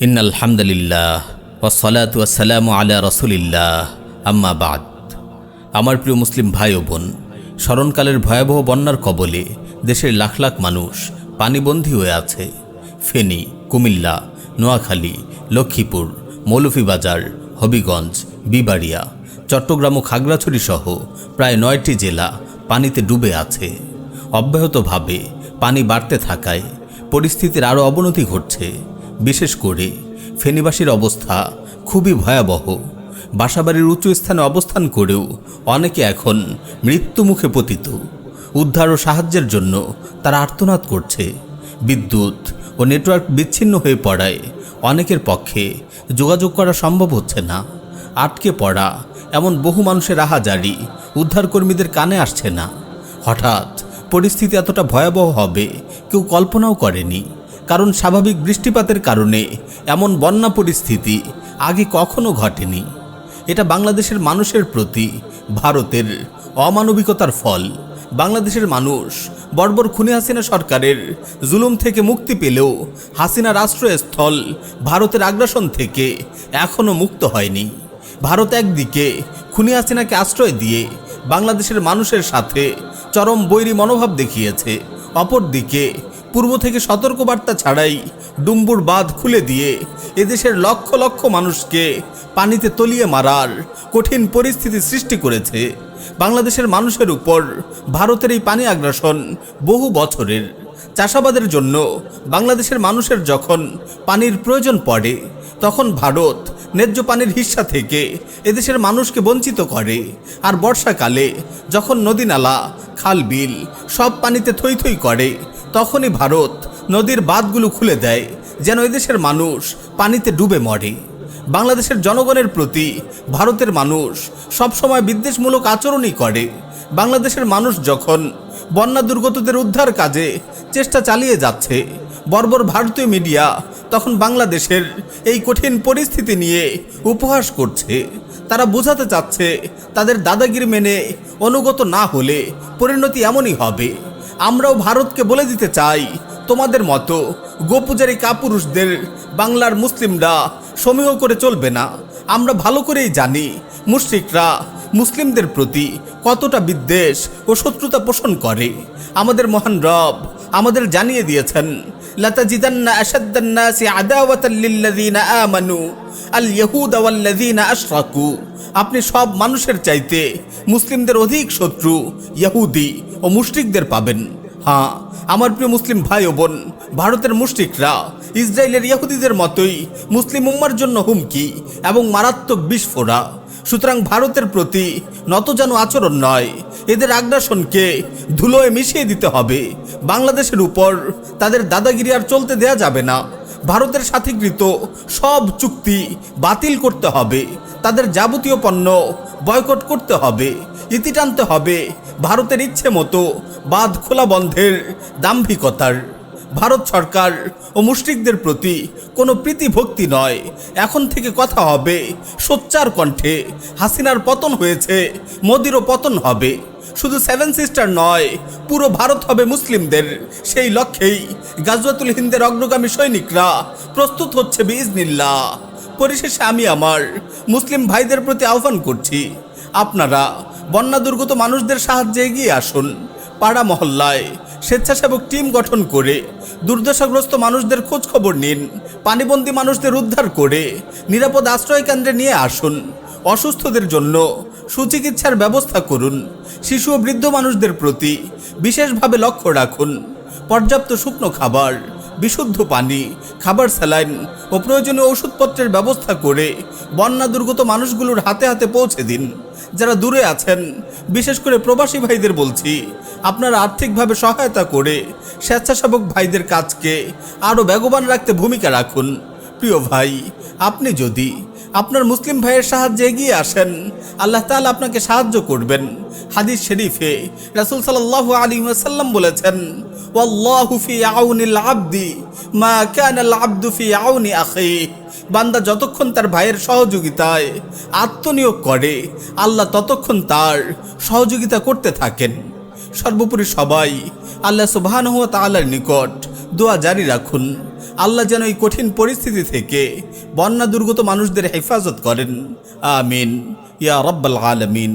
ইন্নাল হামদুলিল্লাহ ওয়াসসালাতু ওয়াসসালামু আলা রাসূলিল্লাহ আম্মা বাদ। আমার প্রিয় মুসলিম ভাই ও বোন, স্মরণকালের ভয়াবহ বন্যার কবলে দেশের লাখ লাখ মানুষ পানিবন্দী হয়ে আছে। ফেনী, কুমিল্লা, নোয়াখালী, লক্ষ্মীপুর, মৌলভীবাজার, হবিগঞ্জ, বিবাড়িয়া, চট্টগ্রাম ও খাগড়াছড়ি সহ প্রায় ৯টি জেলা পানিতে ডুবে আছে। অব্যাহতভাবে পানি বাড়তে থাকায় পরিস্থিতির আরও অবনতি ঘটছে। বিশেষ করে ফেনীবাসীর অবস্থা খুবই ভয়াবহ। বাসাবাড়ির উঁচু স্থানে অবস্থান করেও অনেকে এখন মৃত্যুমুখে পতিত। উদ্ধার ও সাহায্যের জন্য তারা আর্তনাদ করছে। বিদ্যুৎ ও নেটওয়ার্ক বিচ্ছিন্ন হয়ে পড়ায় অনেকের পক্ষে যোগাযোগ করা সম্ভব হচ্ছে না। আটকে পড়া এমন বহু মানুষের আহাজারি উদ্ধারকর্মীদের কানে আসছে না। হঠাৎ পরিস্থিতি এতটা ভয়াবহ হবে কেউ কল্পনাও করেনি। কারণ স্বাভাবিক বৃষ্টিপাতের কারণে এমন বন্যা পরিস্থিতি আগে কখনো ঘটেনি। এটা বাংলাদেশের মানুষের প্রতি ভারতের অমানবিকতার ফল। বাংলাদেশের মানুষ বর্বর খুনি হাসিনা সরকারের জুলুম থেকে মুক্তি পেলেও হাসিনার আশ্রয়স্থল ভারতের আগ্রাসন থেকে এখনও মুক্ত হয়নি। ভারত একদিকে খুনি হাসিনাকে আশ্রয় দিয়ে বাংলাদেশের মানুষের সাথে চরম বৈরী মনোভাব দেখিয়েছে, অপরদিকে পূর্ব থেকে সতর্কবার্তা ছাড়াই ডুম্বুর বাঁধ খুলে দিয়ে এদেশের লক্ষ লক্ষ মানুষকে পানিতে তলিয়ে মারার কঠিন পরিস্থিতি সৃষ্টি করেছে। বাংলাদেশের মানুষের উপর ভারতের এই পানি আগ্রাসন বহু বছরের। চাষাবাদের জন্য বাংলাদেশের মানুষের যখন পানির প্রয়োজন পড়ে তখন ভারত ন্যায্য পানির হিস্সা থেকে এদেশের মানুষকে বঞ্চিত করে। আর বর্ষাকালে যখন নদী নালা, খাল বিল সব পানিতে থই থই করে তখনই ভারত নদীর বাঁধগুলো খুলে দেয় যেন এদেশের মানুষ পানিতে ডুবে মরে। বাংলাদেশের জনগণের প্রতি ভারতের মানুষ সবসময় বিদ্বেষমূলক আচরণই করে। বাংলাদেশের মানুষ যখন বন্যা দুর্গতদের উদ্ধার কাজে চেষ্টা চালিয়ে যাচ্ছে, বর্বর ভারতীয় মিডিয়া তখন বাংলাদেশের এই কঠিন পরিস্থিতি নিয়ে উপহাস করছে। তারা বোঝাতে চাচ্ছে তাদের দাদাগিরি মেনে অনুগত না হলে পরিণতি এমনই হবে। আমরাও ভারতকে বলে দিতে চাই, তোমাদের মতো গোপূজারী কাপুরুষদের বাংলার মুসলিমরা সমীহ করে চলবে না। আমরা ভালো করেই জানি মুশরিকরা মুসলিমদের প্রতি কতটা বিদ্বেষ ও শত্রুতা পোষণ করে। আমাদের মহান রব আমাদের জানিয়ে দিয়েছেন, লাতাজিদান্না আশাদ্দান নাসি আদাওয়াতাল লিল্লাযিনা আমানু আল ইয়াহুদা ওয়াল্লাযিনা আশরাকু। আপনি সব মানুষের চাইতে মুসলিমদের অধিক শত্রু ইহুদি ও মুশরিকদের পাবেন। হ্যাঁ, আমার প্রিয় মুসলিম ভাই ও বোন, ভারতের মুশরিকরা ইসরায়েলের ইহুদিদের মতোই মুসলিম উম্মার জন্য হুমকি এবং মারাত্মক বিস্ফোরা। সুতরাং ভারতের প্রতি নতজানু আচরণ নয়, এদের আগ্রাসনকে ধুলোয় মিশিয়ে দিতে হবে। বাংলাদেশের উপর তাদের দাদাগিরি আর চলতে দেয়া যাবে না। ভারতের সাথীকৃত সব চুক্তি বাতিল করতে হবে, তাদের যাবতীয় পণ্য বয়কট করতে হবে, ইতি টানতে হবে ভারতের ইচ্ছে মতো বাঁধ খোলা বন্ধের দাম্ভিকতার। ভারত সরকার ও মুশরিকদের প্রতি কোনো প্রীতি ভক্তি নয়। এখন থেকে কথা হবে সোচ্চার কণ্ঠে, হাসিনার পতন হয়েছে, মোদিরও পতন হবে। শুধু সেভেন সিস্টার নয়, পুরো ভারত হবে মুসলিমদের। সেই লক্ষ্যেই গাজওয়াতুল হিন্দের অগ্রগামী সৈনিকরা প্রস্তুত হচ্ছে বিইজনিল্লাহ। পরিশেষে আমি আমার মুসলিম ভাইদের প্রতি আহ্বান করছি, আপনারা বন্যা দুর্গত মানুষদের সাহায্যে এগিয়ে আসুন। পাড়া মহল্লায় স্বেচ্ছাসেবক টিম গঠন করে দুর্দশাগ্রস্ত মানুষদের খোঁজ খবর নিন। পানিবন্দী মানুষদের উদ্ধার করে নিরাপদ আশ্রয় কেন্দ্রে নিয়ে আসুন। অসুস্থদের জন্য সুচিকিৎসার ব্যবস্থা করুন। শিশু ও বৃদ্ধ মানুষদের প্রতি বিশেষভাবে লক্ষ্য রাখুন। পর্যাপ্ত শুকনো খাবার, বিশুদ্ধ পানি, খাবার, স্যালাইন ও প্রয়োজনীয় ওষুধপত্রের ব্যবস্থা করে বন্যা দুর্গত মানুষগুলোর হাতে হাতে পৌঁছে দিন। যারা দূরে আছেন, বিশেষ করে প্রবাসী ভাইদের বলছি, আপনারা আর্থিকভাবে সহায়তা করে স্বেচ্ছাসেবক ভাইদের কাজকে আরও বেগবান রাখতে ভূমিকা রাখুন। প্রিয় ভাই, আপনি যদি আপনার মুসলিম ভাইয়ের সাহায্যে এগিয়ে আসেন, আল্লাহ তাআলা আপনাকে সাহায্য করবেন। হাদিস শরীফে রাসূল সাল্লাল্লাহু আলাইহি ওয়াসাল্লাম বলেছেন, ওয়াল্লাহু ফি আউনিল আবদি মা কানাল আবদু ফি আউনি আখিহি। বান্দা যতক্ষণ তার ভাইয়ের সহযোগিতায় আত্মনিয়োগ করে, আল্লাহ ততক্ষণ তার সহযোগিতা করতে থাকেন। সর্বোপরি সবাই আল্লাহ সুবহানাহু ওয়া তাআলার নিকট দোয়া জারি রাখুন। আল্লাহ যেন এই কঠিন পরিস্থিতি থেকে বন্যা দুর্গত মানুষদের হেফাজত করেন। আমিন ইয়া রাব্বাল আলামিন।